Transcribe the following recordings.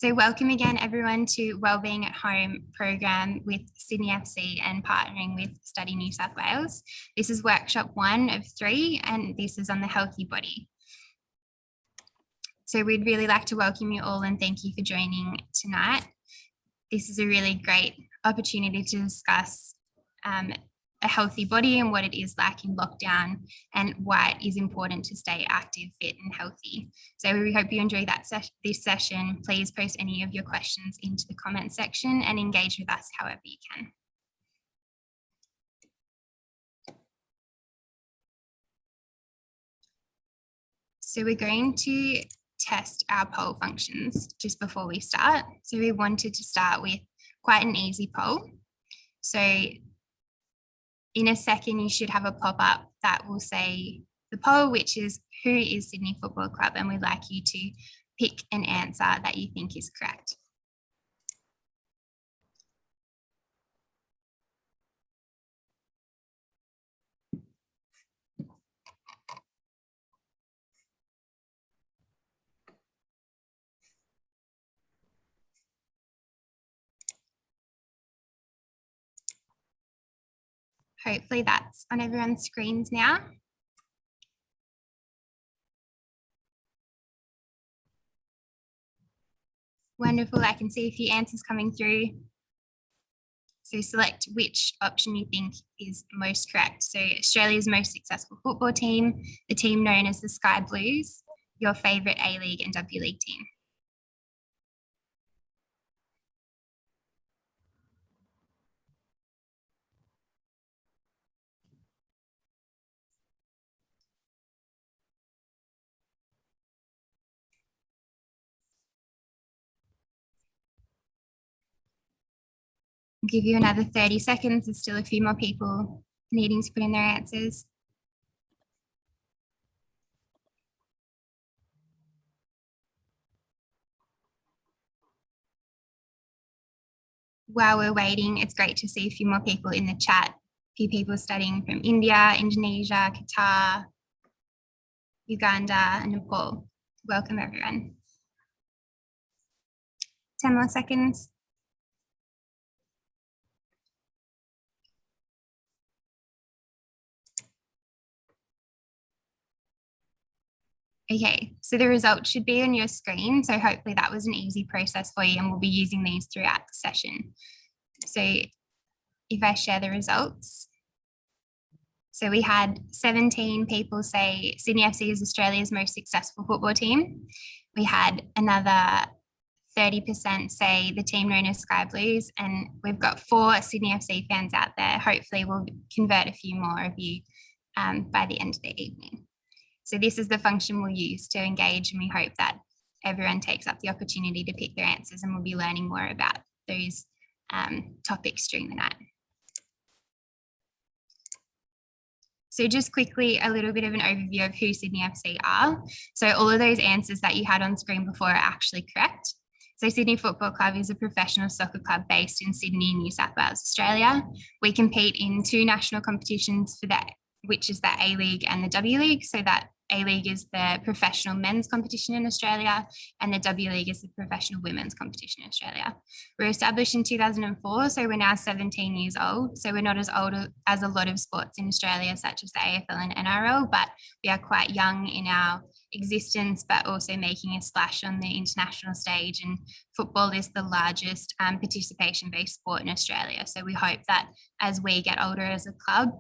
So welcome again everyone to Wellbeing at Home program with Sydney FC and partnering with Study New South Wales. This is workshop 1 of 3 and this is on the healthy body. So we'd really like to welcome you all and thank you for joining tonight. This is a really great opportunity to discuss a healthy body and what it is like in lockdown and why it is important to stay active, fit and healthy. So we hope you enjoy this session. Please post any of your questions into the comment section and engage with us however you can. So we're going to test our poll functions just before we start. So we wanted to start with quite an easy poll. So in a second, you should have a pop-up that will say the poll, which is who is Sydney Football Club? And we'd like you to pick an answer that you think is correct. Hopefully that's on everyone's screens now. Wonderful, I can see a few answers coming through. So select which option you think is most correct. So Australia's most successful football team, the team known as the Sky Blues, your favourite A-League and W League team. I'll give you another 30 seconds. There's still a few more people needing to put in their answers. While we're waiting, it's great to see a few more people in the chat. A few people studying from India, Indonesia, Qatar, Uganda, and Nepal. Welcome everyone. 10 more seconds. Okay, so the results should be on your screen. So hopefully that was an easy process for you and we'll be using these throughout the session. So if I share the results. So we had 17 people say Sydney FC is Australia's most successful football team. We had another 30% say the team known as Sky Blues, and we've got 4 Sydney FC fans out there. Hopefully we'll convert a few more of you by the end of the evening. So this is the function we'll use to engage, and we hope that everyone takes up the opportunity to pick their answers, and we'll be learning more about those topics during the night. So just quickly, a little bit of an overview of who Sydney FC are. So all of those answers that you had on screen before are actually correct. So Sydney Football Club is a professional soccer club based in Sydney, New South Wales, Australia. We compete in 2 national competitions for that, which is the A-League and the W League. So that A-League is the professional men's competition in Australia and the W League is the professional women's competition in Australia. We were established in 2004, so we're now 17 years old. So we're not as old as a lot of sports in Australia, such as the AFL and NRL, but we are quite young in our existence, but also making a splash on the international stage. And football is the largest participation-based sport in Australia. So we hope that as we get older as a club,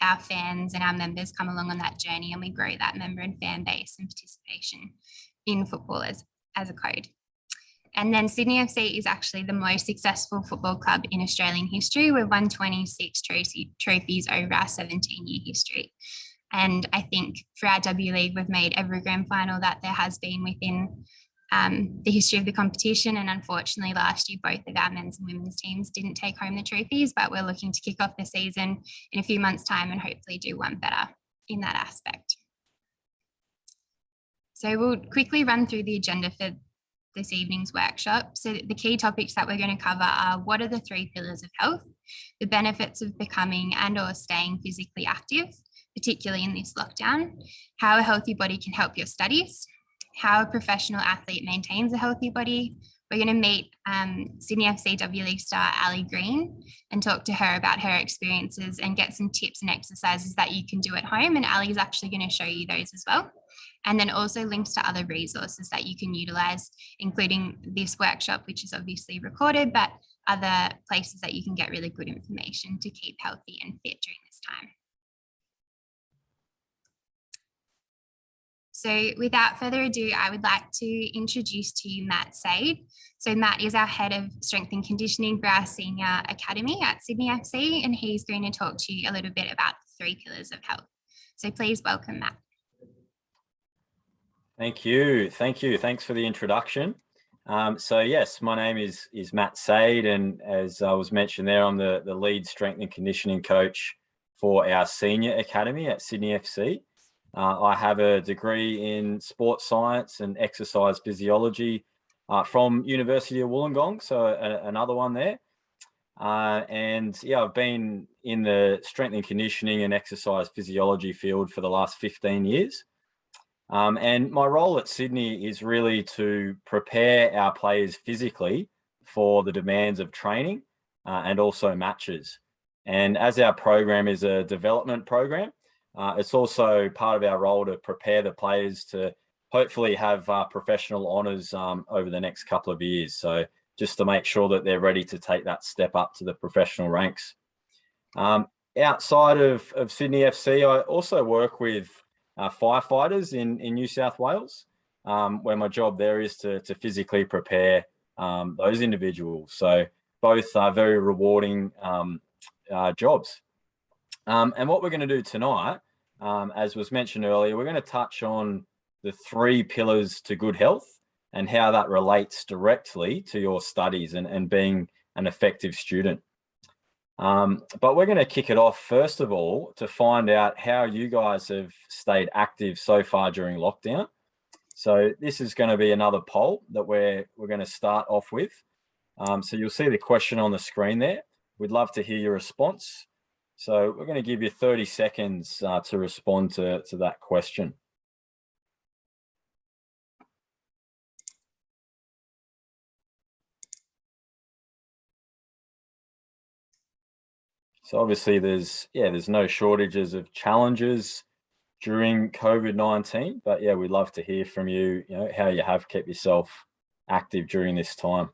our fans and our members come along on that journey and we grow that member and fan base and participation in football as a code. And then Sydney FC is actually the most successful football club in Australian history. We've won 26 trophies over our 17-year history. And I think for our W League, we've made every grand final that there has been within the history of the competition, and unfortunately last year both of our men's and women's teams didn't take home the trophies, but we're looking to kick off the season in a few months' time and hopefully do one better in that aspect. So we'll quickly run through the agenda for this evening's workshop. So the key topics that we're going to cover are: what are the 3 pillars of health, the benefits of becoming and or staying physically active, particularly in this lockdown, how a healthy body can help your studies, how a professional athlete maintains a healthy body. We're going to meet Sydney FC W League star Ali Green and talk to her about her experiences and get some tips and exercises that you can do at home. And Ali is actually going to show you those as well. And then also links to other resources that you can utilize, including this workshop, which is obviously recorded, but other places that you can get really good information to keep healthy and fit during this time. So without further ado, I would like to introduce to you Matt Sade. So Matt is our head of strength and conditioning for our senior academy at Sydney FC, and he's going to talk to you a little bit about the 3 pillars of health. So please welcome Matt. Thank you. Thanks for the introduction. So yes, my name is Matt Sade, and as I was mentioned there, I'm the lead strength and conditioning coach for our senior academy at Sydney FC. I have a degree in sports science and exercise physiology from University of Wollongong, so another one there. And yeah, I've been in the strength and conditioning and exercise physiology field for the last 15 years. And my role at Sydney is really to prepare our players physically for the demands of training and also matches. And as our program is a development program, it's also part of our role to prepare the players to hopefully have professional honours over the next couple of years. So just to make sure that they're ready to take that step up to the professional ranks. Outside of Sydney FC, I also work with firefighters in New South Wales, where my job there is to physically prepare those individuals. So both are very rewarding jobs. And what we're going to do tonight, as was mentioned earlier, we're going to touch on the 3 pillars to good health and how that relates directly to your studies and being an effective student. But we're going to kick it off, first of all, to find out how you guys have stayed active so far during lockdown. So this is going to be another poll that we're going to start off with. So you'll see the question on the screen there. We'd love to hear your response. So we're going to give you 30 seconds to respond to that question. So obviously there's no shortages of challenges during COVID-19, but yeah, we'd love to hear from you, how you have kept yourself active during this time.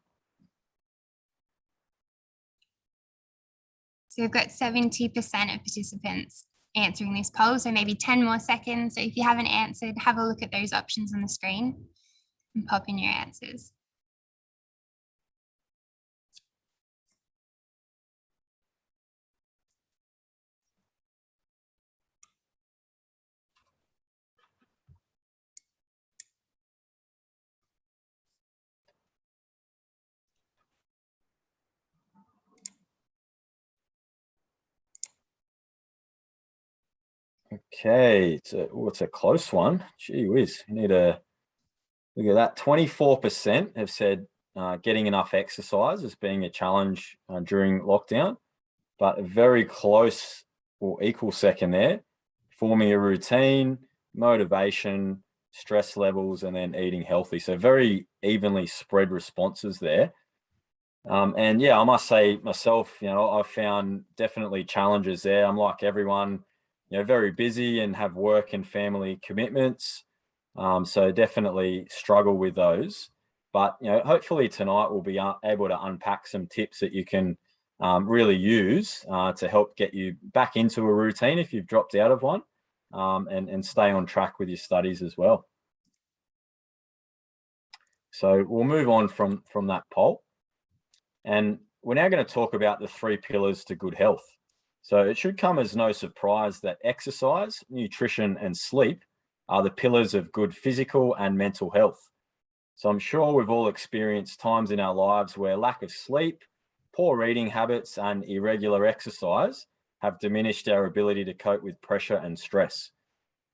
So we've got 70% of participants answering this poll, so maybe 10 more seconds. So if you haven't answered, have a look at those options on the screen and pop in your answers. Okay, it's a close one. Gee whiz, you need to look at that. 24% have said getting enough exercise as being a challenge during lockdown, but a very close or equal second there, forming a routine, motivation, stress levels, and then eating healthy. So very evenly spread responses there. And yeah, I must say myself, I've found definitely challenges there. I'm like everyone, very busy and have work and family commitments. So definitely struggle with those. But, hopefully tonight we'll be able to unpack some tips that you can really use to help get you back into a routine if you've dropped out of one, and stay on track with your studies as well. So we'll move on from that poll. And we're now going to talk about the 3 pillars to good health. So it should come as no surprise that exercise, nutrition, and sleep are the pillars of good physical and mental health. So I'm sure we've all experienced times in our lives where lack of sleep, poor eating habits, and irregular exercise have diminished our ability to cope with pressure and stress.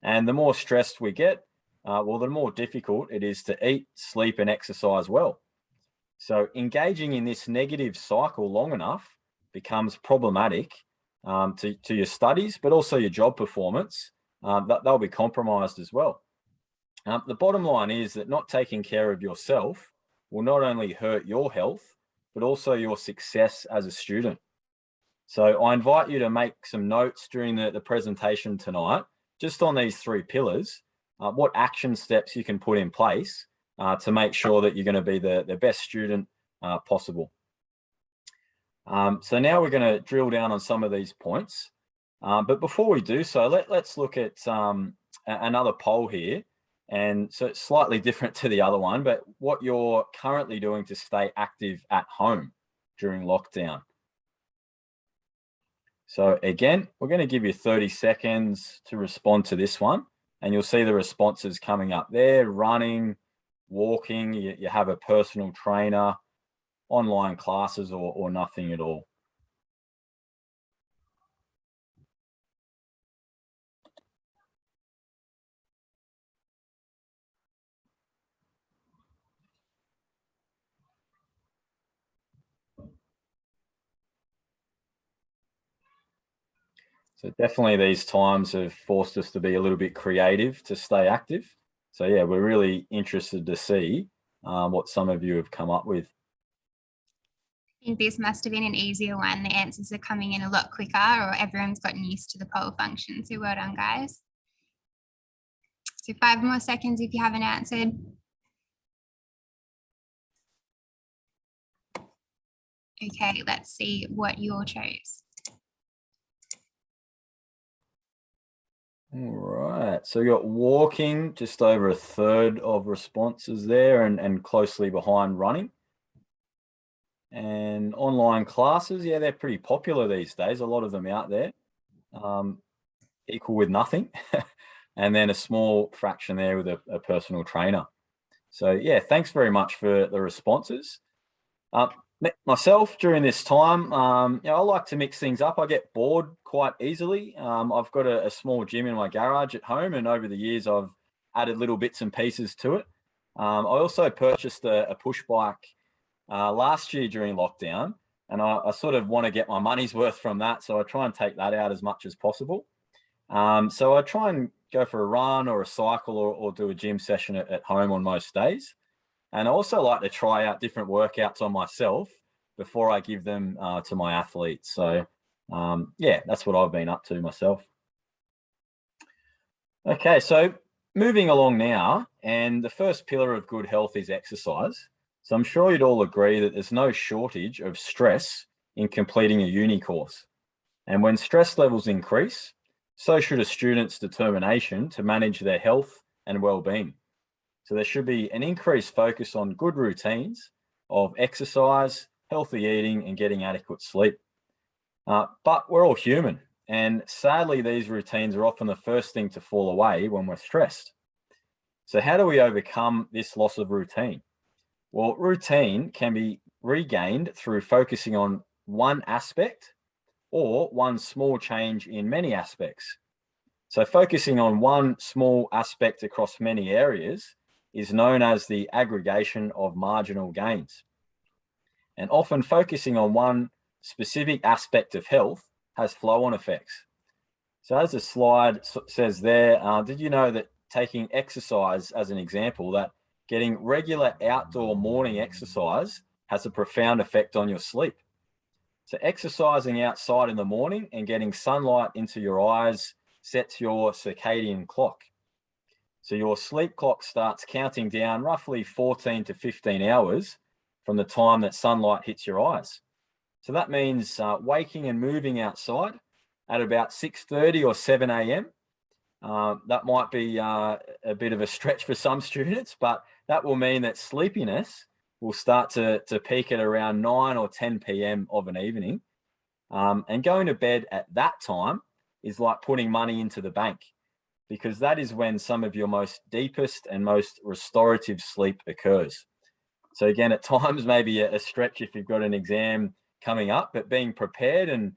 And the more stressed we get, the more difficult it is to eat, sleep, and exercise well. So engaging in this negative cycle long enough becomes problematic to your studies, but also your job performance. They'll be compromised as well. The bottom line is that not taking care of yourself will not only hurt your health, but also your success as a student. So I invite you to make some notes during the presentation tonight, just on these 3 pillars, what action steps you can put in place to make sure that you're going to be the best student possible. So now we're going to drill down on some of these points. But before we do so, let's look at another poll here. And so it's slightly different to the other one, but what you're currently doing to stay active at home during lockdown. So again, we're going to give you 30 seconds to respond to this one, and you'll see the responses coming up there: running, walking, you have a personal trainer, online classes, or nothing at all. So definitely these times have forced us to be a little bit creative to stay active. So yeah, we're really interested to see what some of you have come up with. I think this must have been an easier one. The answers are coming in a lot quicker, or everyone's gotten used to the poll function. So well done, guys. So 5 more seconds if you haven't answered. Okay, let's see what you all chose. All right, so you got walking, just over a third of responses there, and closely behind running. And online classes, yeah, they're pretty popular these days. A lot of them out there, equal with nothing. And then a small fraction there with a personal trainer. So yeah, thanks very much for the responses. Myself, during this time, I like to mix things up. I get bored quite easily. I've got a small gym in my garage at home, and over the years, I've added little bits and pieces to it. I also purchased a push bike last year during lockdown, and I sort of want to get my money's worth from that, so I try and take that out as much as possible. So I try and go for a run or a cycle or do a gym session at home on most days. And I also like to try out different workouts on myself before I give them to my athletes. So yeah, that's what I've been up to myself. Okay, so moving along now, and the first pillar of good health is exercise. So I'm sure you'd all agree that there's no shortage of stress in completing a uni course. And when stress levels increase, so should a student's determination to manage their health and well-being. So there should be an increased focus on good routines of exercise, healthy eating, and getting adequate sleep. But we're all human, and sadly, these routines are often the first thing to fall away when we're stressed. So how do we overcome this loss of routine? Well, routine can be regained through focusing on one aspect or one small change in many aspects. So focusing on one small aspect across many areas is known as the aggregation of marginal gains. And often focusing on one specific aspect of health has flow-on effects. So as the slide says there, did you know that taking exercise as an example, that getting regular outdoor morning exercise has a profound effect on your sleep? So exercising outside in the morning and getting sunlight into your eyes sets your circadian clock. So your sleep clock starts counting down roughly 14 to 15 hours from the time that sunlight hits your eyes. So that means waking and moving outside at about 6:30 or 7 a.m. That might be a bit of a stretch for some students, but that will mean that sleepiness will start to peak at around 9 or 10 p.m. of an evening. And going to bed at that time is like putting money into the bank, because that is when some of your most deepest and most restorative sleep occurs. So again, at times, maybe a stretch if you've got an exam coming up, but being prepared and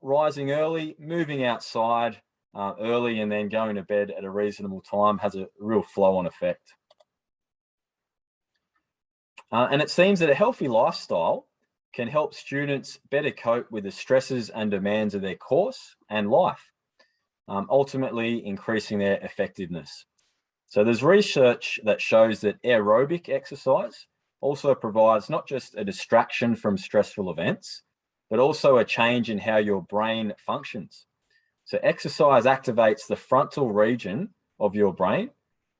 rising early, moving outside early, and then going to bed at a reasonable time has a real flow-on effect. And it seems that a healthy lifestyle can help students better cope with the stresses and demands of their course and life, ultimately increasing their effectiveness. So there's research that shows that aerobic exercise also provides not just a distraction from stressful events, but also a change in how your brain functions. So exercise activates the frontal region of your brain,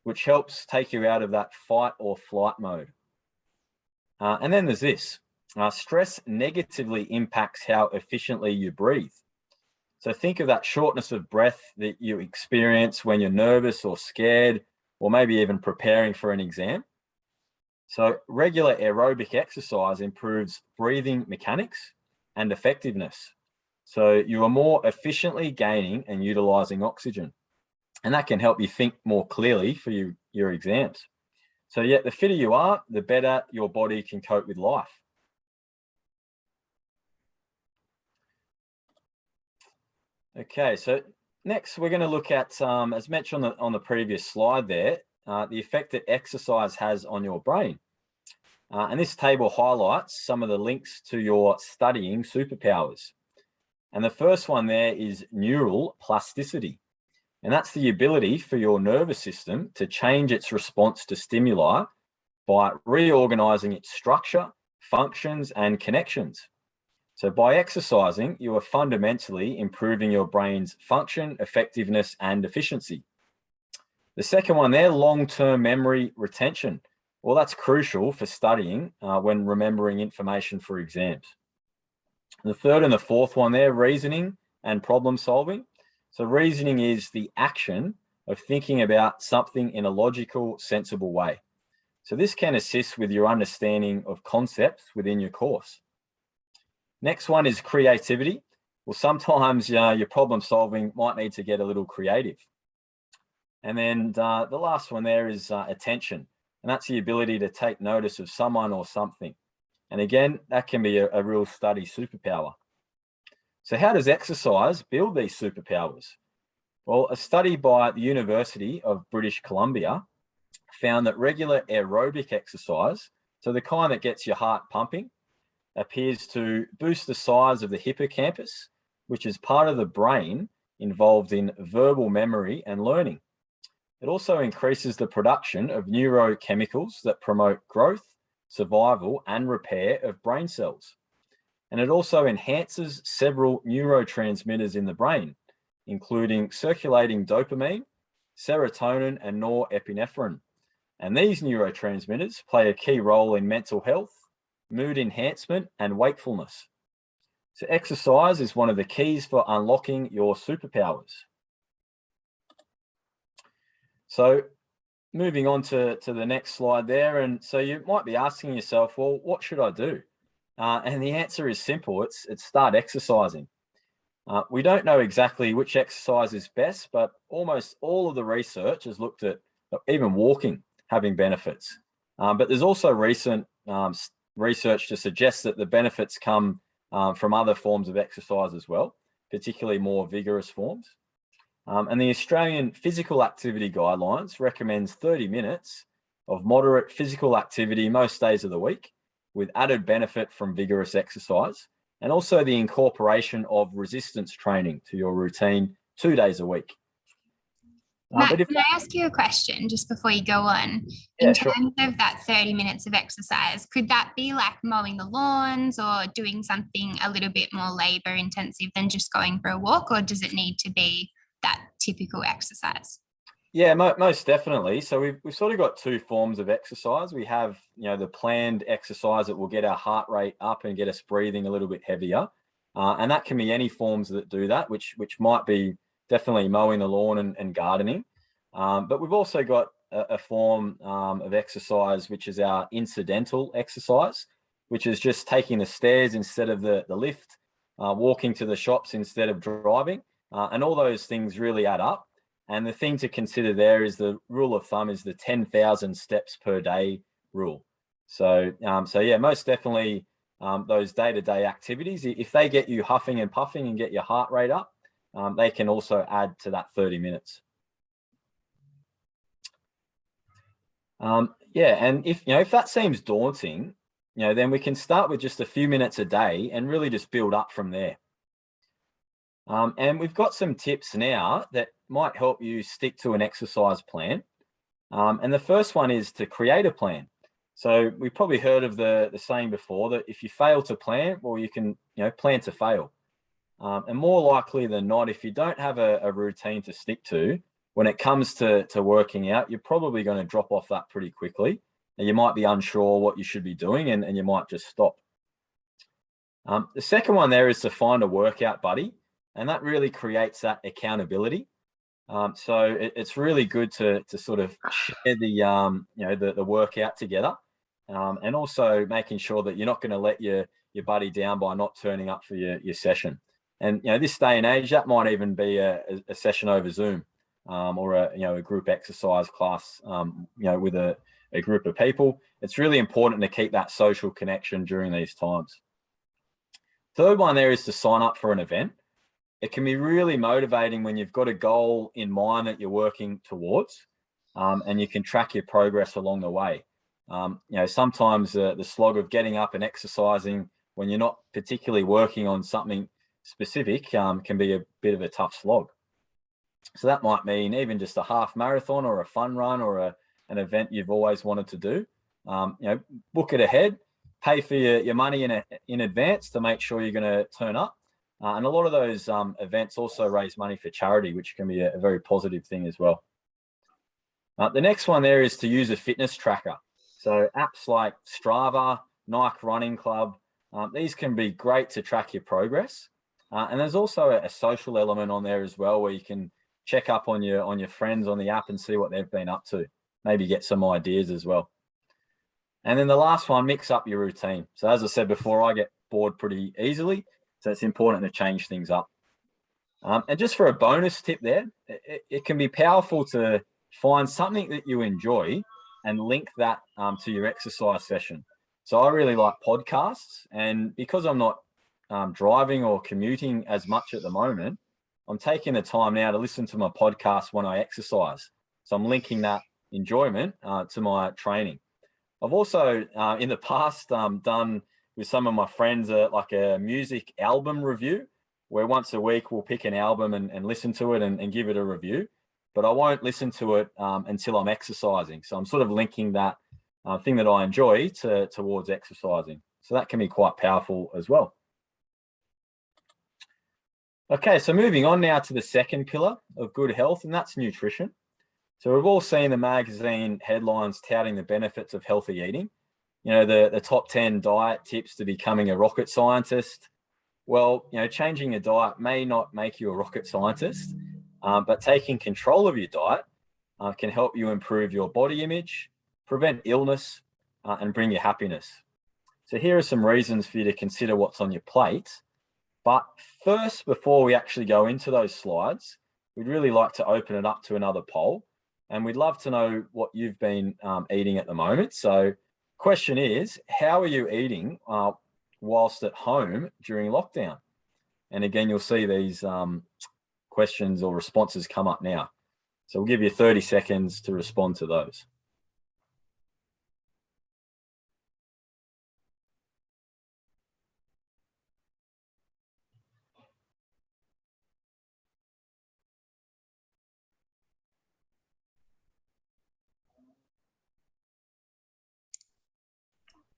which helps take you out of that fight or flight mode. And then there's this. Stress negatively impacts how efficiently you breathe. So think of that shortness of breath that you experience when you're nervous or scared, or maybe even preparing for an exam. So regular aerobic exercise improves breathing mechanics and effectiveness. So you are more efficiently gaining and utilizing oxygen. And that can help you think more clearly for your exams. So yeah, the fitter you are, the better your body can cope with life. Okay, so next we're going to look at, as mentioned on the previous slide there, the effect that exercise has on your brain. And this table highlights some of the links to your studying superpowers. And the first one there is neural plasticity. And that's the ability for your nervous system to change its response to stimuli by reorganizing its structure, functions, and connections. So by exercising, you are fundamentally improving your brain's function, effectiveness, and efficiency. The second one there, long-term memory retention. Well, that's crucial for studying when remembering information for exams. The third and the fourth one there, reasoning and problem solving. So reasoning is the action of thinking about something in a logical, sensible way. So this can assist with your understanding of concepts within your course. Next one is creativity. Well, sometimes your problem solving might need to get a little creative. And then the last one there is attention. And that's the ability to take notice of someone or something. And again, that can be a real study superpower. So how does exercise build these superpowers? Well, a study by the University of British Columbia found that regular aerobic exercise, so the kind that gets your heart pumping, appears to boost the size of the hippocampus, which is part of the brain involved in verbal memory and learning. It also increases the production of neurochemicals that promote growth, survival, and repair of brain cells. And it also enhances several neurotransmitters in the brain, including circulating dopamine, serotonin, and norepinephrine. And these neurotransmitters play a key role in mental health, mood enhancement, and wakefulness. So exercise is one of the keys for unlocking your superpowers. So moving on to the next slide there. And so you might be asking yourself, well, what should I do? And the answer is simple. It's start exercising. We don't know exactly which exercise is best, but almost all of the research has looked at even walking having benefits. But there's also recent research to suggest that the benefits come from other forms of exercise as well, particularly more vigorous forms. And the Australian Physical Activity Guidelines recommends 30 minutes of moderate physical activity most days of the week, with added benefit from vigorous exercise, and also the incorporation of resistance training to your routine 2 days a week. Matt, can I ask you a question just before you go on? In terms of that 30 minutes of exercise, could that be like mowing the lawns or doing something a little bit more labor intensive than just going for a walk, or does it need to be that typical exercise? Yeah, most definitely. So we've sort of got two forms of exercise. We have, the planned exercise that will get our heart rate up and get us breathing a little bit heavier. And that can be any forms that do that, which might be definitely mowing the lawn and gardening. But we've also got a form of exercise, which is our incidental exercise, which is just taking the stairs instead of the lift, walking to the shops instead of driving. And all those things really add up. And the thing to consider there is the rule of thumb is the 10,000 steps per day rule. So yeah, most definitely those day-to-day activities, if they get you huffing and puffing and get your heart rate up, they can also add to that 30 minutes. Yeah, and if that seems daunting, then we can start with just a few minutes a day and really just build up from there. And we've got some tips now that might help you stick to an exercise plan. And the first one is to create a plan. So we've probably heard of the saying before that if you fail to plan, well, you can plan to fail. And more likely than not, if you don't have a routine to stick to, when it comes to working out, you're probably going to drop off that pretty quickly. And you might be unsure what you should be doing, and you might just stop. The second one there is to find a workout buddy, and that really creates that accountability. So it's really good to sort of share the workout together, and also making sure that you're not going to let your buddy down by not turning up for your session. And this day and age, that might even be a session over Zoom, or a group exercise class, with a group of people. It's really important to keep that social connection during these times. Third one there is to sign up for an event. It can be really motivating when you've got a goal in mind that you're working towards, and you can track your progress along the way. Sometimes the slog of getting up and exercising when you're not particularly working on something specific can be a bit of a tough slog. So that might mean even just a half marathon or a fun run or an event you've always wanted to do. Book it ahead, pay for your money in advance to make sure you're going to turn up. And a lot of those events also raise money for charity, which can be a very positive thing as well. The next one there is to use a fitness tracker. So apps like Strava, Nike Running Club, these can be great to track your progress. And there's also a social element on there as well, where you can check up on your friends on the app and see what they've been up to. Maybe get some ideas as well. And then the last one, mix up your routine. So as I said before, I get bored pretty easily. So it's important to change things up. And just for a bonus tip there, it can be powerful to find something that you enjoy and link that to your exercise session. So I really like podcasts, and because I'm not driving or commuting as much at the moment, I'm taking the time now to listen to my podcast when I exercise. So I'm linking that enjoyment to my training. I've also in the past done with some of my friends like a music album review, where once a week we'll pick an album and listen to it and give it a review. But I won't listen to it until I'm exercising. So I'm sort of linking that thing that I enjoy towards exercising. So that can be quite powerful as well. Okay, so moving on now to the second pillar of good health, and that's nutrition. So we've all seen the magazine headlines touting the benefits of healthy eating. The top 10 diet tips to becoming a rocket scientist. Well, changing your diet may not make you a rocket scientist, but taking control of your diet can help you improve your body image, prevent illness, and bring you happiness. So here are some reasons for you to consider what's on your plate. But first, before we actually go into those slides, we'd really like to open it up to another poll. And we'd love to know what you've been eating at the moment. So question is, how are you eating whilst at home during lockdown? And again, you'll see these questions or responses come up now. So we'll give you 30 seconds to respond to those.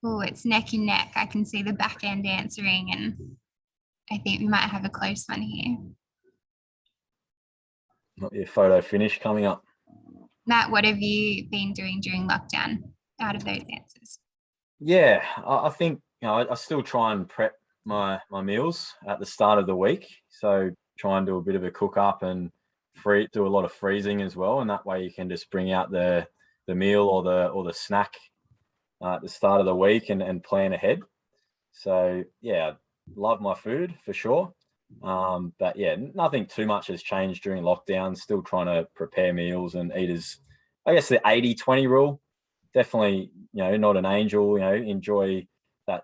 Oh, it's neck and neck. I can see the back end answering, and I think we might have a close one here. Not your photo finish coming up. Matt, what have you been doing during lockdown out of those answers? Yeah, I think I still try and prep my meals at the start of the week. So try and do a bit of a cook up and do a lot of freezing as well, and that way you can just bring out the meal or the snack at the start of the week and plan ahead. So yeah, love my food for sure. But yeah, nothing too much has changed during lockdown. Still trying to prepare meals and eat as, I guess, the 80-20 rule. Definitely, not an angel, enjoy that,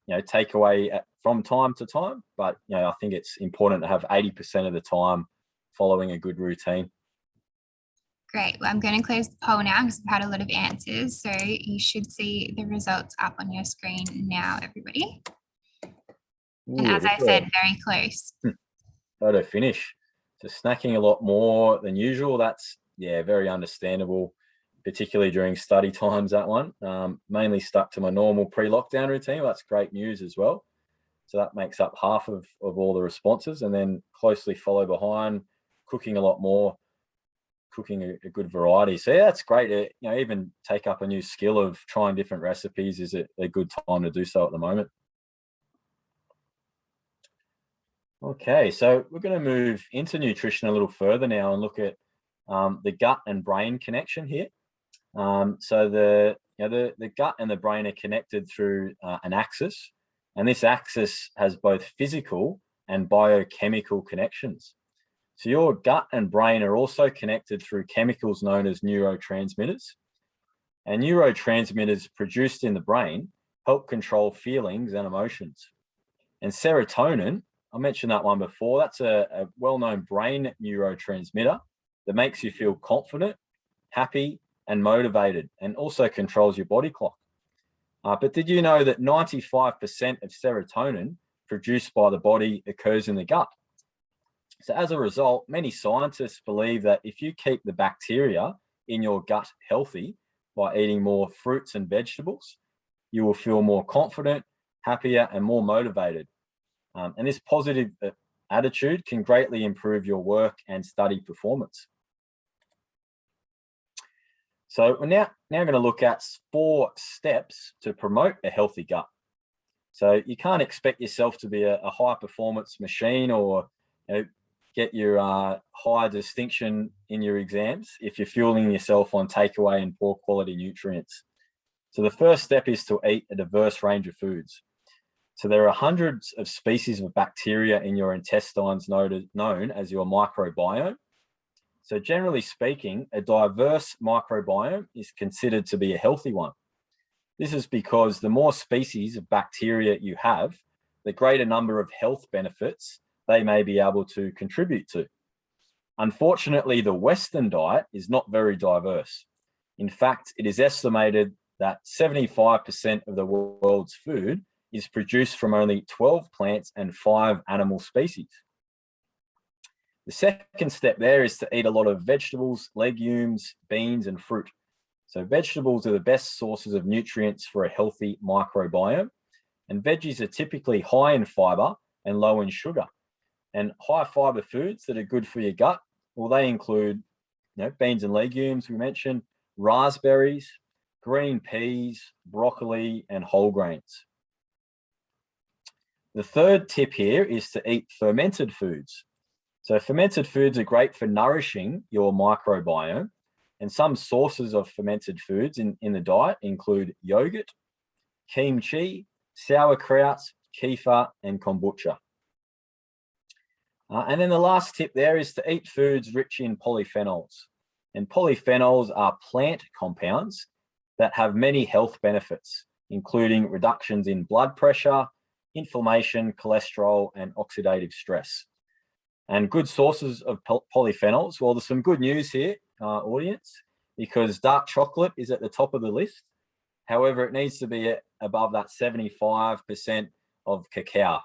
takeaway from time to time. But, I think it's important to have 80% of the time following a good routine. Great. Well, I'm going to close the poll now because we've had a lot of answers. So you should see the results up on your screen now, everybody. And as I said, very close. Photo finish. So snacking a lot more than usual. That's, very understandable. particularly during study times, that one. Mainly stuck to my normal pre-lockdown routine. Well, that's great news as well. So that makes up half of all the responses, and then closely follow behind, cooking a lot more, cooking a good variety. So yeah, that's great. Even take up a new skill of trying different recipes is a good time to do so at the moment. Okay, so we're going to move into nutrition a little further now and look at the gut and brain connection here. So the gut and the brain are connected through an axis, and this axis has both physical and biochemical connections. So your gut and brain are also connected through chemicals known as neurotransmitters. And neurotransmitters produced in the brain help control feelings and emotions. And serotonin, I mentioned that one before, that's a well-known brain neurotransmitter that makes you feel confident, happy, and motivated, and also controls your body clock. But did you know that 95% of serotonin produced by the body occurs in the gut? So as a result, many scientists believe that if you keep the bacteria in your gut healthy by eating more fruits and vegetables, you will feel more confident, happier, and more motivated. And this positive attitude can greatly improve your work and study performance. So we're now going to look at 4 steps to promote a healthy gut. So you can't expect yourself to be a high performance machine or get your high distinction in your exams if you're fueling yourself on takeaway and poor quality nutrients. So the first step is to eat a diverse range of foods. So there are hundreds of species of bacteria in your intestines known as your microbiome. So generally speaking, a diverse microbiome is considered to be a healthy one. This is because the more species of bacteria you have, the greater number of health benefits they may be able to contribute to. Unfortunately, the Western diet is not very diverse. In fact, it is estimated that 75% of the world's food is produced from only 12 plants and 5 animal species. The second step there is to eat a lot of vegetables, legumes, beans, and fruit. So vegetables are the best sources of nutrients for a healthy microbiome, and veggies are typically high in fiber and low in sugar. And high fiber foods that are good for your gut, well, they include beans and legumes, we mentioned, raspberries, green peas, broccoli, and whole grains. The third tip here is to eat fermented foods. So fermented foods are great for nourishing your microbiome, and some sources of fermented foods in the diet include yogurt, kimchi, sauerkraut, kefir, and kombucha. And then the last tip there is to eat foods rich in polyphenols. And polyphenols are plant compounds that have many health benefits, including reductions in blood pressure, inflammation, cholesterol, and oxidative stress. And good sources of polyphenols, well, there's some good news here, audience, because dark chocolate is at the top of the list. However, it needs to be above that 75% of cacao.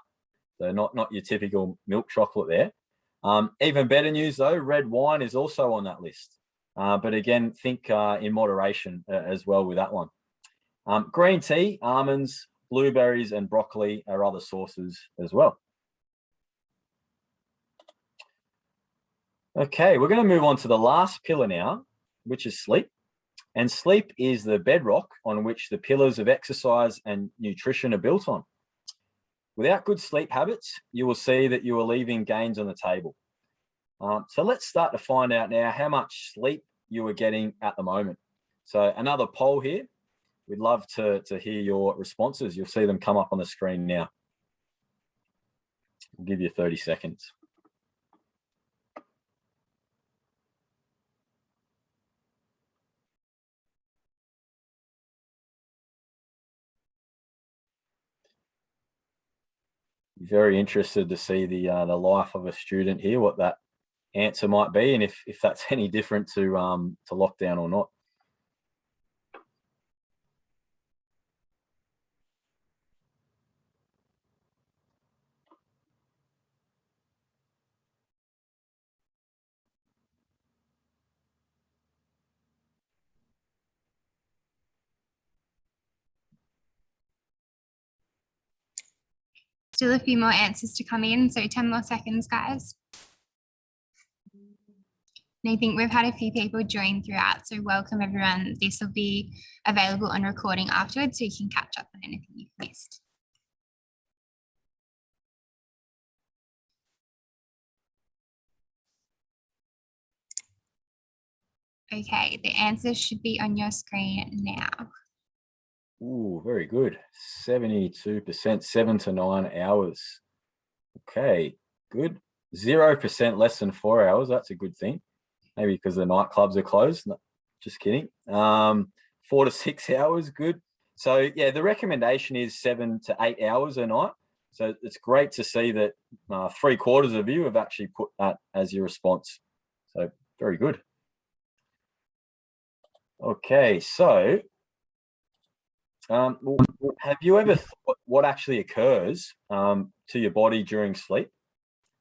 So not your typical milk chocolate there. Even better news though, red wine is also on that list. But again, think in moderation as well with that one. Green tea, almonds, blueberries, and broccoli are other sources as well. Okay, we're going to move on to the last pillar now, which is sleep. And sleep is the bedrock on which the pillars of exercise and nutrition are built on. Without good sleep habits, you will see that you are leaving gains on the table. So let's start to find out now how much sleep you are getting at the moment. So another poll here. We'd love to hear your responses. You'll see them come up on the screen now. I'll give you 30 seconds. Very interested to see the life of a student here, what that answer might be, and if that's any different to lockdown or not. Still a few more answers to come in, so 10 more seconds, guys. And I think we've had a few people join throughout, so welcome everyone. This will be available on recording afterwards, so you can catch up on anything you've missed. Okay, the answers should be on your screen now. Ooh, very good. 72%, 7 to 9 hours. Okay, good. 0% less than 4 hours. That's a good thing. Maybe because the nightclubs are closed. No, just kidding. 4 to 6 hours, good. So yeah, the recommendation is 7 to 8 hours a night. So it's great to see that 3/4 of you have actually put that as your response. So very good. Okay, so have you ever thought what actually occurs to your body during sleep?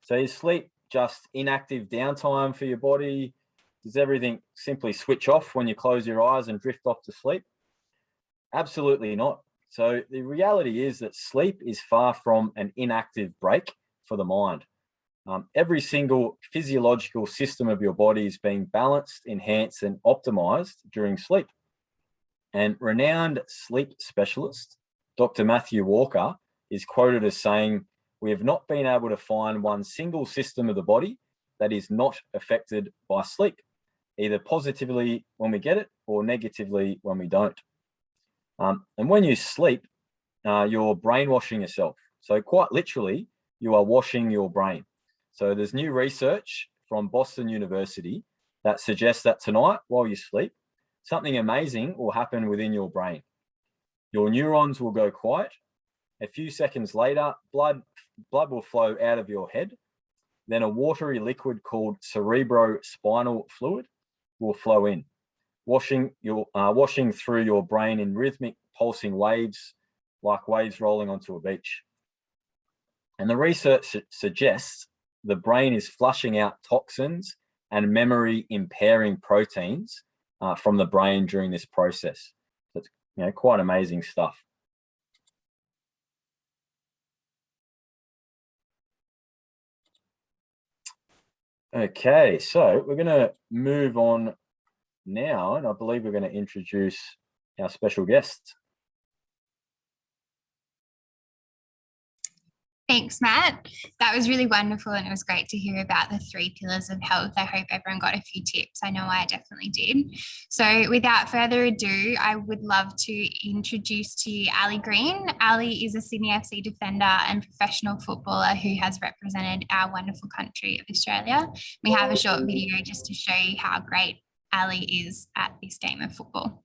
So is sleep just inactive downtime for your body? Does everything simply switch off when you close your eyes and drift off to sleep? Absolutely not. So the reality is that sleep is far from an inactive break for the mind. Every single physiological system of your body is being balanced, enhanced, and optimized during sleep. And renowned sleep specialist, Dr. Matthew Walker, is quoted as saying, "We have not been able to find one single system of the body that is not affected by sleep, either positively when we get it or negatively when we don't." And when you sleep, you're brainwashing yourself. So quite literally, you are washing your brain. So there's new research from Boston University that suggests that tonight, while you sleep, something amazing will happen within your brain. Your neurons will go quiet. A few seconds later, blood will flow out of your head. Then a watery liquid called cerebrospinal fluid will flow in, washing through your brain in rhythmic pulsing waves, like waves rolling onto a beach. And the research suggests the brain is flushing out toxins and memory impairing proteins from the brain during this process. So it's quite amazing stuff. Okay, so we're going to move on now, and I believe we're going to introduce our special guest. Thanks, Matt. That was really wonderful, and it was great to hear about the 3 pillars of health. I hope everyone got a few tips. I know I definitely did. So without further ado, I would love to introduce to you Ali Green. Ali is a Sydney FC defender and professional footballer who has represented our wonderful country of Australia. We have a short video just to show you how great Ali is at this game of football.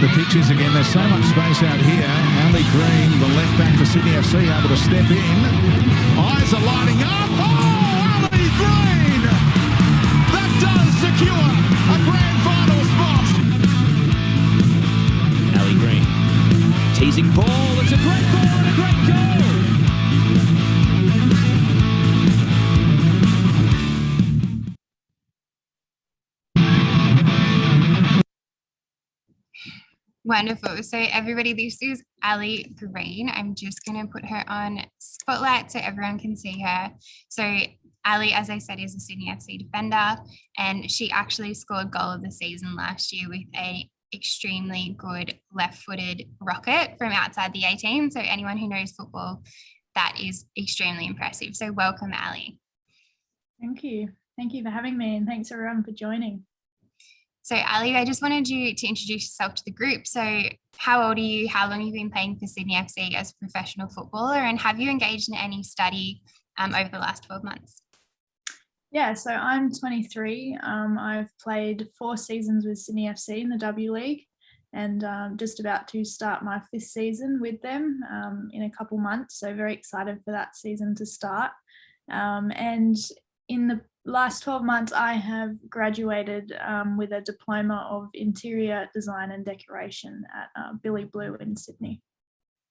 The pitches again, there's so much space out here. Ali Green, the left back for Sydney FC, able to step in. Eyes are lighting up. Oh, Ali Green! That does secure a grand final spot. Ali Green, teasing ball. It's a great ball and a great goal. Wonderful. So everybody, this is Ali Green. I'm just going to put her on spotlight so everyone can see her. So Ali, as I said, is a Sydney FC defender, and she actually scored goal of the season last year with a extremely good left-footed rocket from outside the 18. So anyone who knows football, that is extremely impressive. So welcome, Ali. Thank you. Thank you for having me, and thanks everyone for joining. So Ali, I just wanted you to introduce yourself to the group. So how old are you? How long have you been playing for Sydney FC as a professional footballer? And have you engaged in any study over the last 12 months? Yeah, so I'm 23. I've played 4 seasons with Sydney FC in the W League, and just about to start my 5th season with them in a couple months. So very excited for that season to start. And in the last 12 months, I have graduated with a diploma of interior design and decoration at Billy Blue in Sydney.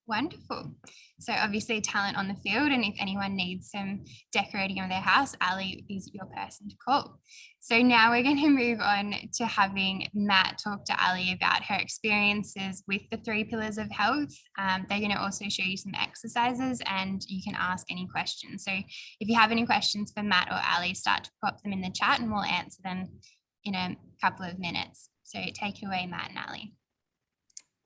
Wonderful. So obviously talent on the field, and if anyone needs some decorating on their house, Ali is your person to call. So now we're going to move on to having Matt talk to Ali about her experiences with the 3 pillars of health. They're going to also show you some exercises and you can ask any questions. So if you have any questions for Matt or Ali, start to pop them in the chat and we'll answer them in a couple of minutes. So take it away, Matt and Ali.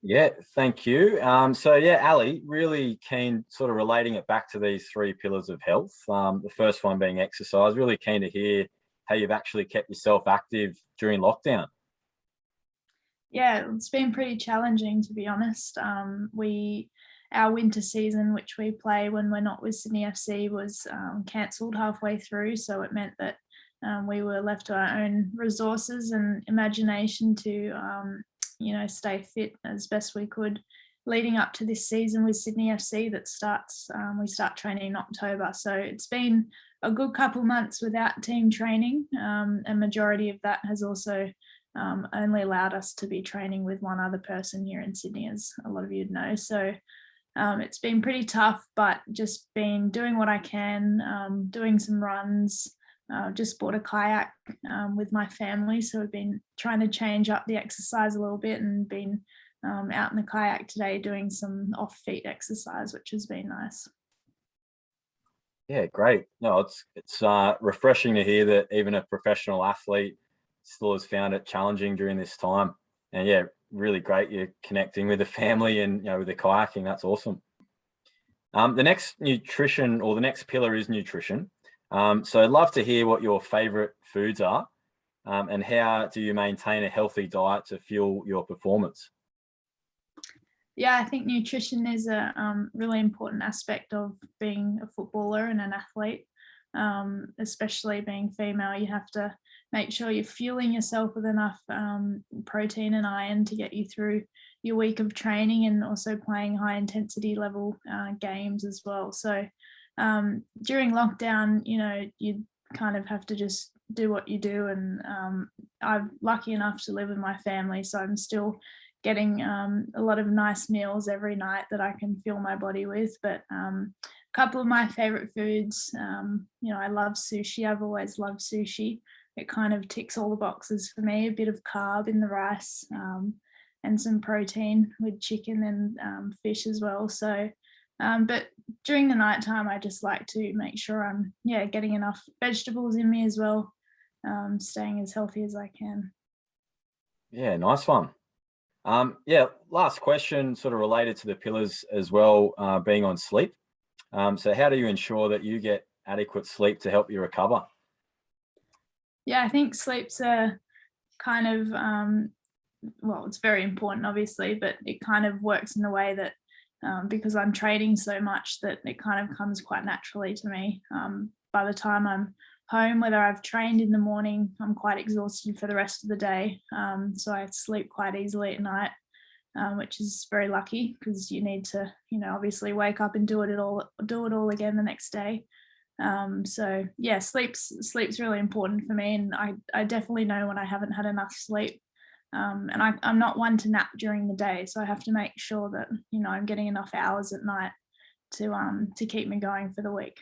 Yeah, thank you. So yeah, Ali, really keen sort of relating it back to these 3 pillars of health. The first one being exercise. Really keen to hear how you've actually kept yourself active during lockdown. Yeah, it's been pretty challenging, to be honest. Our winter season, which we play when we're not with Sydney FC, was cancelled halfway through. So it meant that we were left to our own resources and imagination to stay fit as best we could leading up to this season with Sydney FC that starts, we start training in October. So it's been a good couple months without team training. A majority of that has also only allowed us to be training with one other person here in Sydney, as a lot of you know. So it's been pretty tough, but just been doing what I can, doing some runs, just bought a kayak with my family. So we've been trying to change up the exercise a little bit and been out in the kayak today doing some off-feet exercise, which has been nice. Yeah, great. No, it's refreshing to hear that even a professional athlete still has found it challenging during this time. And yeah, really great you're connecting with the family and with the kayaking. That's awesome. The next pillar is nutrition. So I'd love to hear what your favorite foods are and how do you maintain a healthy diet to fuel your performance? Yeah, I think nutrition is a really important aspect of being a footballer and an athlete, especially being female. You have to make sure you're fueling yourself with enough protein and iron to get you through your week of training and also playing high intensity level games as well. So during lockdown, you kind of have to just do what you do. And I'm lucky enough to live with my family, so I'm still getting a lot of nice meals every night that I can fuel my body with. But a couple of my favorite foods, I love sushi. I've always loved sushi. It kind of ticks all the boxes for me. A bit of carb in the rice and some protein with chicken and fish as well. So but during the nighttime, I just like to make sure I'm getting enough vegetables in me as well, staying as healthy as I can. Yeah, nice one. Last question, sort of related to the pillars as well, being on sleep. So how do you ensure that you get adequate sleep to help you recover? Yeah, I think sleep's a kind of, it's very important, obviously, but it kind of works in the way that because I'm training so much that it kind of comes quite naturally to me. By the time I'm home, whether I've trained in the morning, I'm quite exhausted for the rest of the day. So I sleep quite easily at night, which is very lucky because you need to, obviously wake up and do it all again the next day. So yeah, sleep's really important for me, and I definitely know when I haven't had enough sleep. And I'm not one to nap during the day, so I have to make sure that I'm getting enough hours at night to keep me going for the week.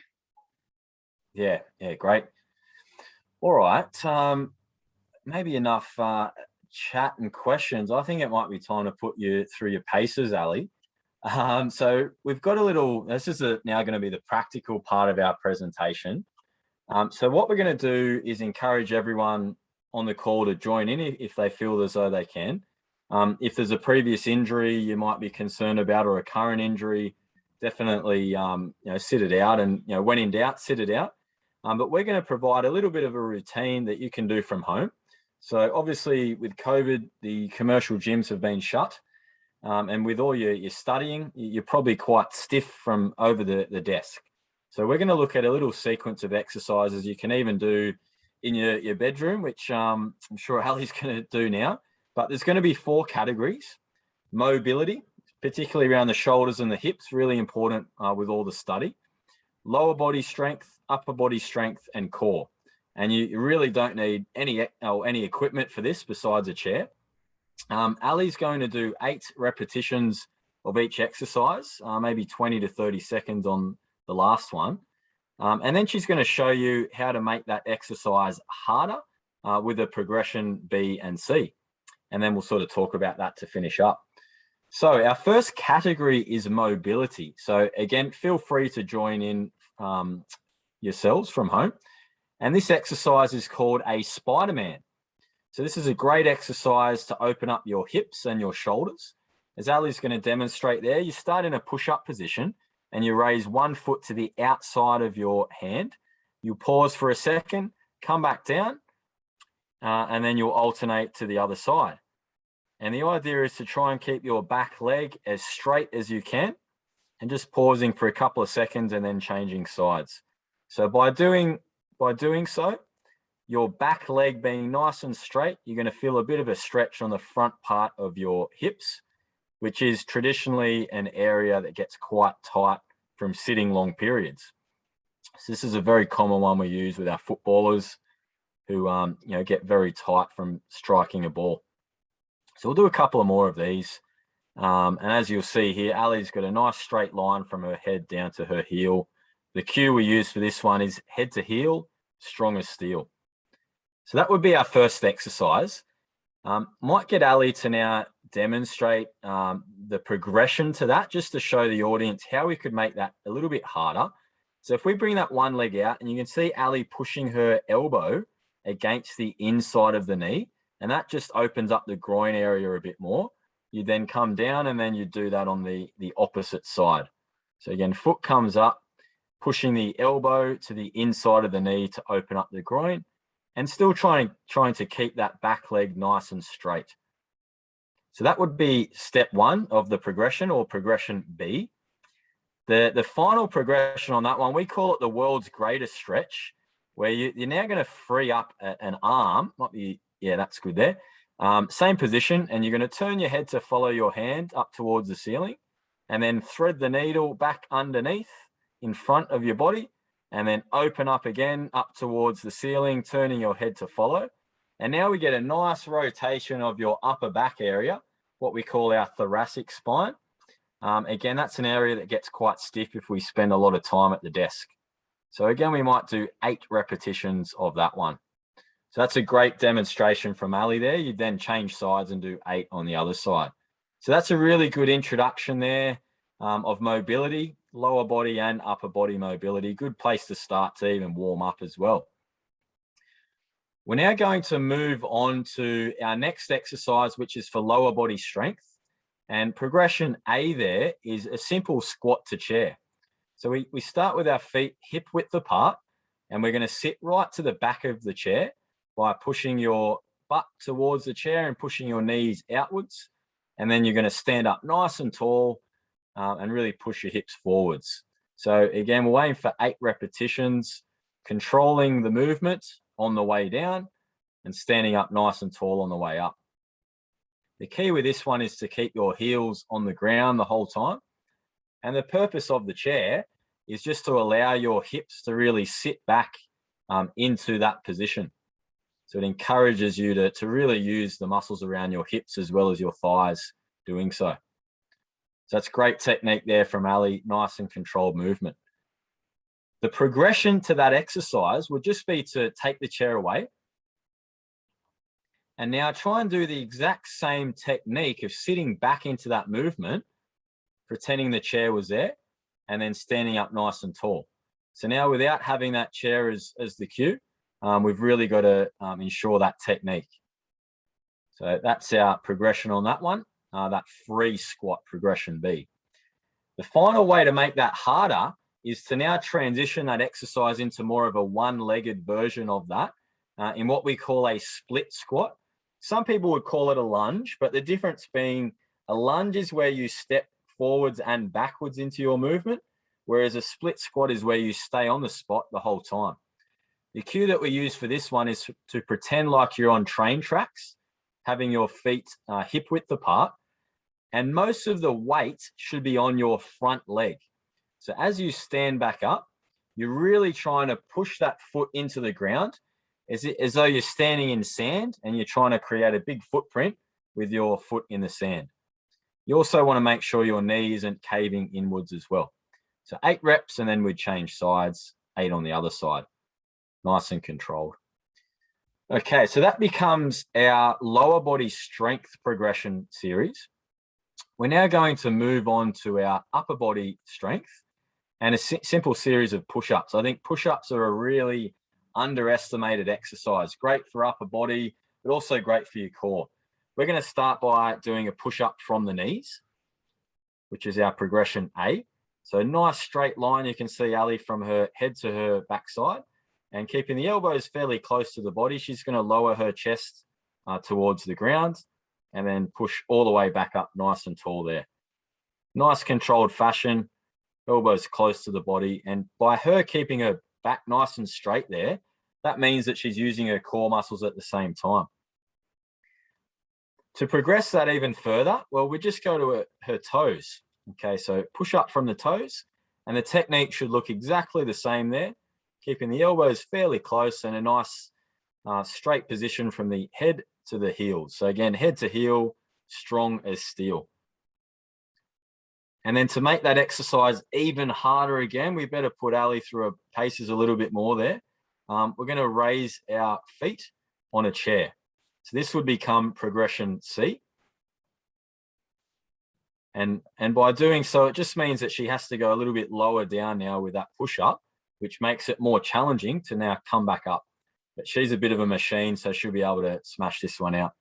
Yeah, great. All right, maybe enough chat and questions. I think it might be time to put you through your paces, Ali. So we've got this is now going to be the practical part of our presentation. So what we're going to do is encourage everyone on the call to join in if they feel as though they can. If there's a previous injury you might be concerned about or a current injury, definitely sit it out, and when in doubt, sit it out. But we're going to provide a little bit of a routine that you can do from home. So obviously with COVID, the commercial gyms have been shut. And with all your studying, you're probably quite stiff from over the desk. So we're going to look at a little sequence of exercises you can even do in your bedroom, which I'm sure Ali's going to do now. But there's going to be 4 categories. Mobility, particularly around the shoulders and the hips, really important with all the study. Lower body strength, upper body strength, and core. And you really don't need any equipment for this besides a chair. Ali's going to do 8 repetitions of each exercise, maybe 20 to 30 seconds on the last one. And then she's going to show you how to make that exercise harder with a progression B and C. And then we'll sort of talk about that to finish up. So our first category is mobility. So again, feel free to join in yourselves from home. And this exercise is called a Spider-Man. So this is a great exercise to open up your hips and your shoulders. As Ali's going to demonstrate there, you start in a push-up position and you raise one foot to the outside of your hand. You pause for a second, come back down, and then you'll alternate to the other side. And the idea is to try and keep your back leg as straight as you can and just pausing for a couple of seconds and then changing sides. So by doing so, your back leg being nice and straight, you're going to feel a bit of a stretch on the front part of your hips, which is traditionally an area that gets quite tight from sitting long periods. So this is a very common one we use with our footballers who get very tight from striking a ball. So we'll do a couple of more of these. And as you'll see here, Ali's got a nice straight line from her head down to her heel. The cue we use for this one is head to heel, strong as steel. So that would be our first exercise. Might get Ali to now demonstrate the progression to that, just to show the audience how we could make that a little bit harder. So if we bring that one leg out, and you can see Ali pushing her elbow against the inside of the knee, and that just opens up the groin area a bit more. You then come down and then you do that on the opposite side. So again, foot comes up, pushing the elbow to the inside of the knee to open up the groin, and still trying to keep that back leg nice and straight. So that would be step one of the progression, or progression B. The final progression on that one, we call it the world's greatest stretch, where you're now going to free up an arm. Might be, yeah, that's good there. Same position, and you're going to turn your head to follow your hand up towards the ceiling, and then thread the needle back underneath in front of your body, and then open up again up towards the ceiling, turning your head to follow. And now we get a nice rotation of your upper back area, what we call our thoracic spine. Again, that's an area that gets quite stiff if we spend a lot of time at the desk. So again, we might do 8 repetitions of that one. So that's a great demonstration from Ali there. You then change sides and do 8 on the other side. So that's a really good introduction there of mobility, lower body and upper body mobility. Good place to start to even warm up as well. We're now going to move on to our next exercise, which is for lower body strength. And progression A there is a simple squat to chair. So we start with our feet hip width apart, and we're going to sit right to the back of the chair by pushing your butt towards the chair and pushing your knees outwards. And then you're going to stand up nice and tall and really push your hips forwards. So again, we're aiming for 8 repetitions, controlling the movement on the way down and standing up nice and tall on the way up. The key with this one is to keep your heels on the ground the whole time. And the purpose of the chair is just to allow your hips to really sit back into that position. So it encourages you to really use the muscles around your hips as well as your thighs doing so. So that's great technique there from Ali, nice and controlled movement. The progression to that exercise would just be to take the chair away and now try and do the exact same technique of sitting back into that movement, pretending the chair was there, and then standing up nice and tall. So now without having that chair as the cue, we've really got to ensure that technique. So that's our progression on that one, that free squat, progression B. The final way to make that harder is to now transition that exercise into more of a one-legged version of that in what we call a split squat. Some people would call it a lunge, but the difference being a lunge is where you step forwards and backwards into your movement, whereas a split squat is where you stay on the spot the whole time. The cue that we use for this one is to pretend like you're on train tracks, having your feet hip width apart, and most of the weight should be on your front leg. So as you stand back up, you're really trying to push that foot into the ground as though you're standing in sand and you're trying to create a big footprint with your foot in the sand. You also want to make sure your knee isn't caving inwards as well. So 8 reps, and then we'd change sides, 8 on the other side. Nice and controlled. Okay, so that becomes our lower body strength progression series. We're now going to move on to our upper body strength and a simple series of push-ups. I think push-ups are a really underestimated exercise. Great for upper body, but also great for your core. We're going to start by doing a push-up from the knees, which is our progression A. So nice straight line. You can see Ali from her head to her backside, and keeping the elbows fairly close to the body. She's going to lower her chest towards the ground and then push all the way back up nice and tall there. Nice controlled fashion, elbows close to the body. And by her keeping her back nice and straight there, that means that she's using her core muscles at the same time. To progress that even further, well, we just go to her toes. Okay, so push up from the toes, and the technique should look exactly the same there, keeping the elbows fairly close and a nice straight position from the head to the heels. So again, head to heel, strong as steel. And then to make that exercise even harder again, we better put Ali through her paces a little bit more there. We're going to raise our feet on a chair. So this would become progression C. And by doing so, it just means that she has to go a little bit lower down now with that push-up, which makes it more challenging to now come back up. But she's a bit of a machine, so she'll be able to smash this one out.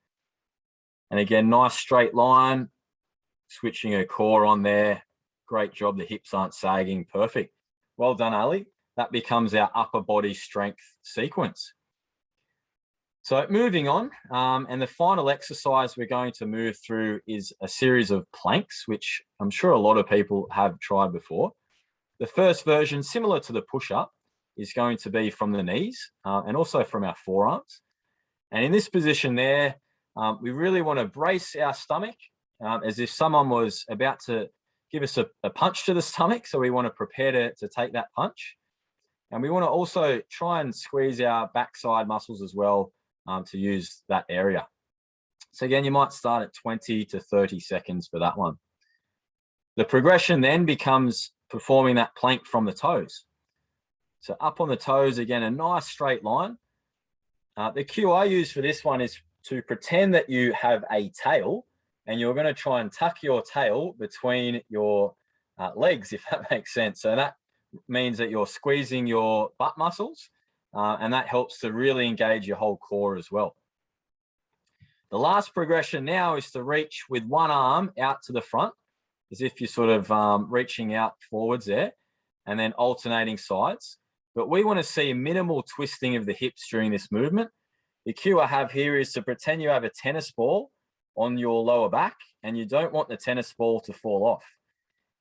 And again, nice straight line, switching her core on there. Great job. The hips aren't sagging. Perfect. Well done, Ali. That becomes our upper body strength sequence. So moving on, and the final exercise we're going to move through is a series of planks, which I'm sure a lot of people have tried before. The first version, similar to the push-up, is going to be from the knees and also from our forearms. And in this position there, we really want to brace our stomach as if someone was about to give us a punch to the stomach. So we want to prepare to take that punch. And we want to also try and squeeze our backside muscles as well to use that area. So again, you might start at 20 to 30 seconds for that one. The progression then becomes performing that plank from the toes. So up on the toes, again, a nice straight line. The cue I use for this one is to pretend that you have a tail and you're going to try and tuck your tail between your legs, if that makes sense. So that means that you're squeezing your butt muscles, and that helps to really engage your whole core as well. The last progression now is to reach with one arm out to the front, as if you're sort of reaching out forwards there, and then alternating sides. But we want to see minimal twisting of the hips during this movement. The cue I have here is to pretend you have a tennis ball on your lower back, and you don't want the tennis ball to fall off.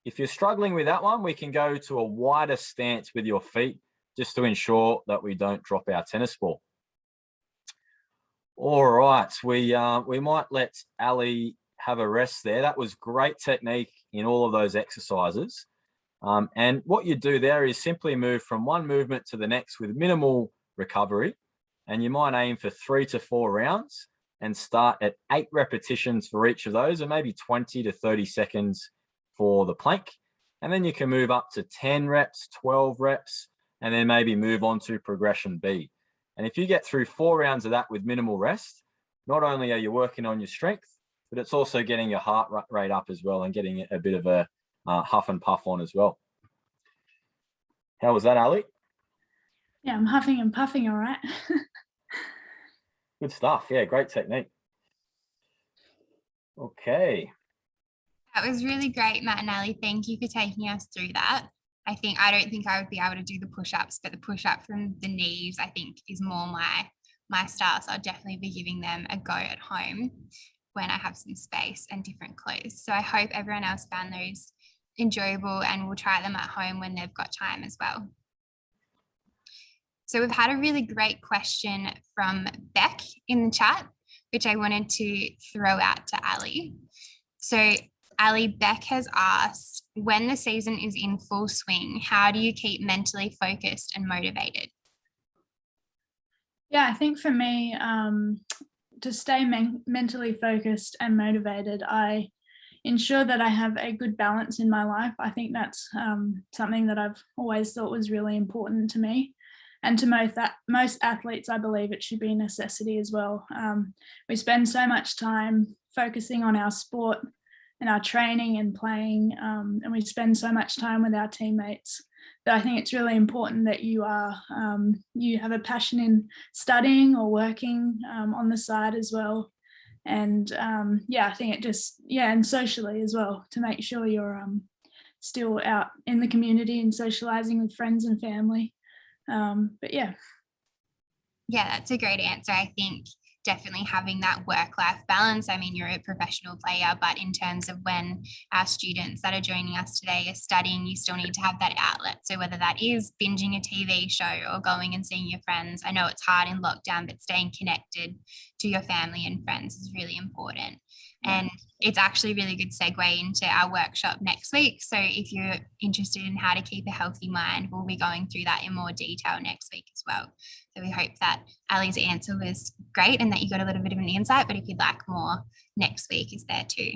If you're struggling with that one, we can go to a wider stance with your feet just to ensure that we don't drop our tennis ball. All right, we might let Ali have a rest there. That was great technique in all of those exercises. And what you do there is simply move from one movement to the next with minimal recovery. And you might aim for 3 to 4 rounds and start at 8 repetitions for each of those, and maybe 20 to 30 seconds for the plank. And then you can move up to 10 reps, 12 reps, and then maybe move on to progression B. And if you get through 4 rounds of that with minimal rest, not only are you working on your strength, but it's also getting your heart rate up as well and getting a bit of a huff and puff on as well. How was that, Ali? Yeah, I'm huffing and puffing, all right. Good stuff. Yeah, great technique. Okay. That was really great, Matt and Ali. Thank you for taking us through that. I don't think I would be able to do the push-ups, but the push-up from the knees, I think, is more my style. So I'll definitely be giving them a go at home when I have some space and different clothes. So I hope everyone else found those enjoyable and will try them at home when they've got time as well. So we've had a really great question from Beck in the chat, which I wanted to throw out to Ali. So Ali, Beck has asked, when the season is in full swing, how do you keep mentally focused and motivated? Yeah, I think for me, to stay mentally focused and motivated, I ensure that I have a good balance in my life. I think that's something that I've always thought was really important to me. And to most athletes, I believe it should be a necessity as well. We spend so much time focusing on our sport and our training and playing, and we spend so much time with our teammates that I think it's really important that you have a passion in studying or working on the side as well. And I think it just, and socially as well, to make sure you're still out in the community and socializing with friends and family. Yeah, that's a great answer. I think definitely having that work-life balance. I mean, you're a professional player, but in terms of when our students that are joining us today are studying, you still need to have that outlet. So whether that is binging a TV show or going and seeing your friends, I know it's hard in lockdown, but staying connected to your family and friends is really important. And it's actually a really good segue into our workshop next week. So if you're interested in how to keep a healthy mind, we'll be going through that in more detail next week as well. So we hope that Ali's answer was great and that you got a little bit of an insight, but if you'd like more, next week is there too.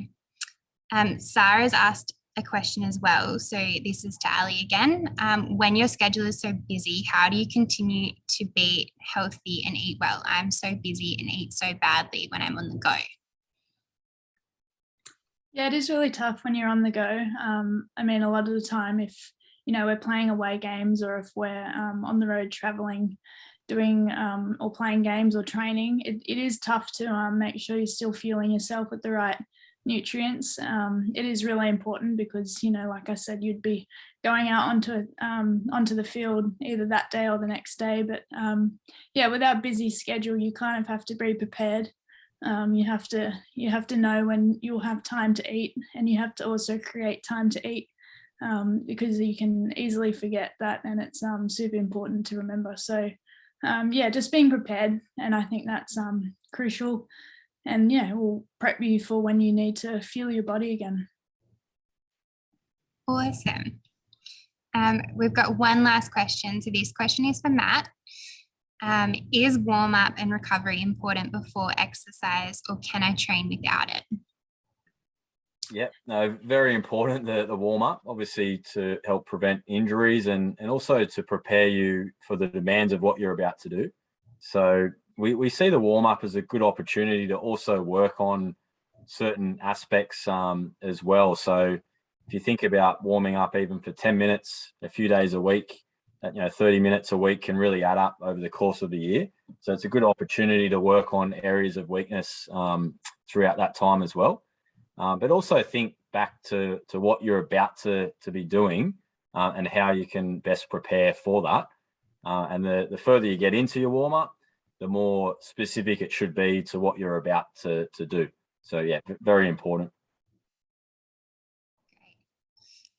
Sarah's asked a question as well. So this is to Ali again. When your schedule is so busy, how do you continue to be healthy and eat well? I'm so busy and eat so badly when I'm on the go. Yeah, it is really tough when you're on the go. I mean, a lot of the time, if we're playing away games or if we're on the road traveling, doing or playing games or training, it is tough to make sure you're still fueling yourself with the right nutrients. It is really important because, like I said, you'd be going out onto the field either that day or the next day. But with our busy schedule, you kind of have to be prepared. You have to know when you'll have time to eat, and you have to also create time to eat because you can easily forget that, and it's super important to remember. So just being prepared, and I think that's crucial, and we'll prep you for when you need to fuel your body again. Awesome. We've got one last question. So this question is for Matt. Is warm-up and recovery important before exercise, or can I train without it? Yeah, no, very important, the warm-up, obviously to help prevent injuries and also to prepare you for the demands of what you're about to do. So we see the warm-up as a good opportunity to also work on certain aspects as well. So if you think about warming up even for 10 minutes, a few days a week, 30 minutes a week can really add up over the course of the year. So it's a good opportunity to work on areas of weakness throughout that time as well. But also think back to what you're about to be doing and how you can best prepare for that. And the further you get into your warm-up, the more specific it should be to what you're about to do. So very important.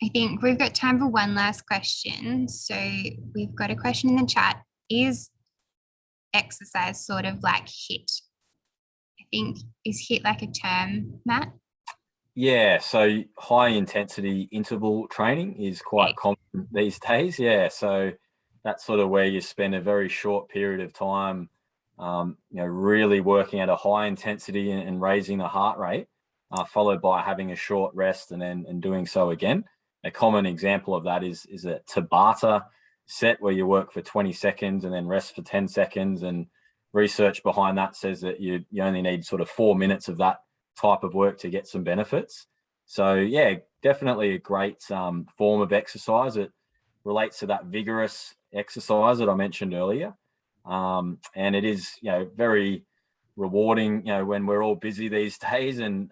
I think we've got time for one last question. So we've got a question in the chat. Is exercise sort of like HIIT? I think, is HIIT like a term, Matt? Yeah, so high intensity interval training is quite common these days. Yeah, so that's sort of where you spend a very short period of time, really working at a high intensity and raising the heart rate, followed by having a short rest and doing so again. A common example of that is a Tabata set where you work for 20 seconds and then rest for 10 seconds. And research behind that says that you only need sort of 4 minutes of that type of work to get some benefits. So definitely a great form of exercise. It relates to that vigorous exercise that I mentioned earlier. And it is, very rewarding, when we're all busy these days and,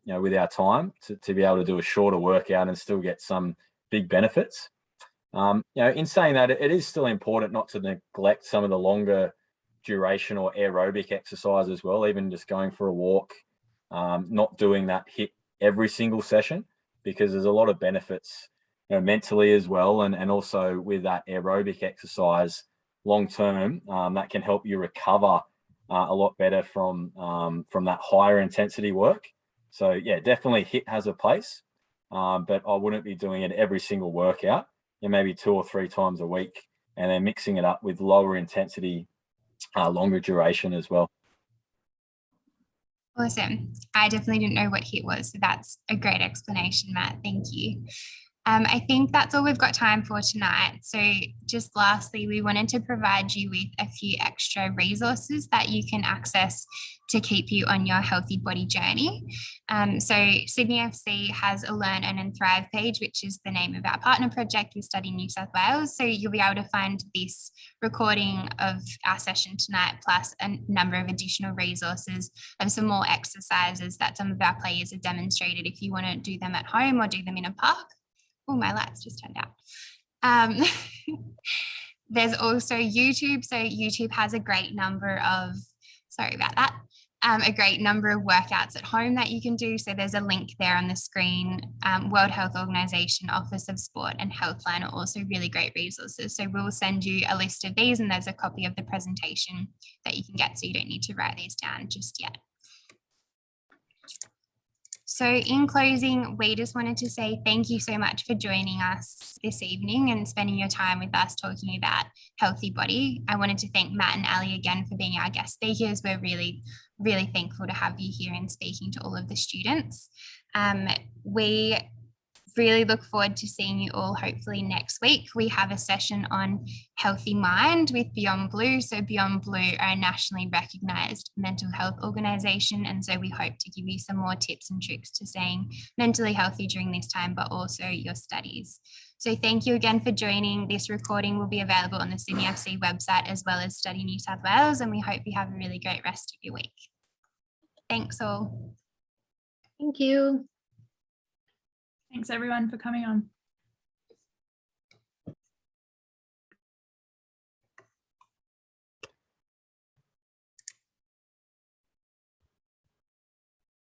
with our time to be able to do a shorter workout and still get some big benefits. In saying that, it is still important not to neglect some of the longer duration or aerobic exercise as well, even just going for a walk, not doing that HIIT every single session, because there's a lot of benefits, mentally as well. And also with that aerobic exercise long term, that can help you recover a lot better from that higher intensity work. So definitely HIIT has a place, but I wouldn't be doing it every single workout, maybe 2 or 3 times a week, and then mixing it up with lower intensity, longer duration as well. Awesome. I definitely didn't know what HIIT was, so that's a great explanation, Matt. Thank you. I think that's all we've got time for tonight. So just lastly, we wanted to provide you with a few extra resources that you can access to keep you on your healthy body journey. So Sydney FC has a Learn, Earn and Thrive page, which is the name of our partner project with Study New South Wales. So you'll be able to find this recording of our session tonight, plus a number of additional resources of some more exercises that some of our players have demonstrated if you want to do them at home or do them in a park. Oh, my lights just turned out. There's also YouTube. So YouTube has a great number of, sorry about that, a great number of workouts at home that you can do. So there's a link there on the screen. World Health Organization, Office of Sport and Healthline are also really great resources. So we'll send you a list of these, and there's a copy of the presentation that you can get, so you don't need to write these down just yet. So in closing, we just wanted to say thank you so much for joining us this evening and spending your time with us talking about healthy body. I wanted to thank Matt and Ali again for being our guest speakers. We're really, really thankful to have you here and speaking to all of the students. We really look forward to seeing you all hopefully next week. We have a session on healthy mind with Beyond Blue. So Beyond Blue are a nationally recognised mental health organisation, and so we hope to give you some more tips and tricks to staying mentally healthy during this time, but also your studies. So thank you again for joining. This recording will be available on the Sydney FC website as well as Study New South Wales, and we hope you have a really great rest of your week. Thanks all. Thank you. Thanks everyone for coming on.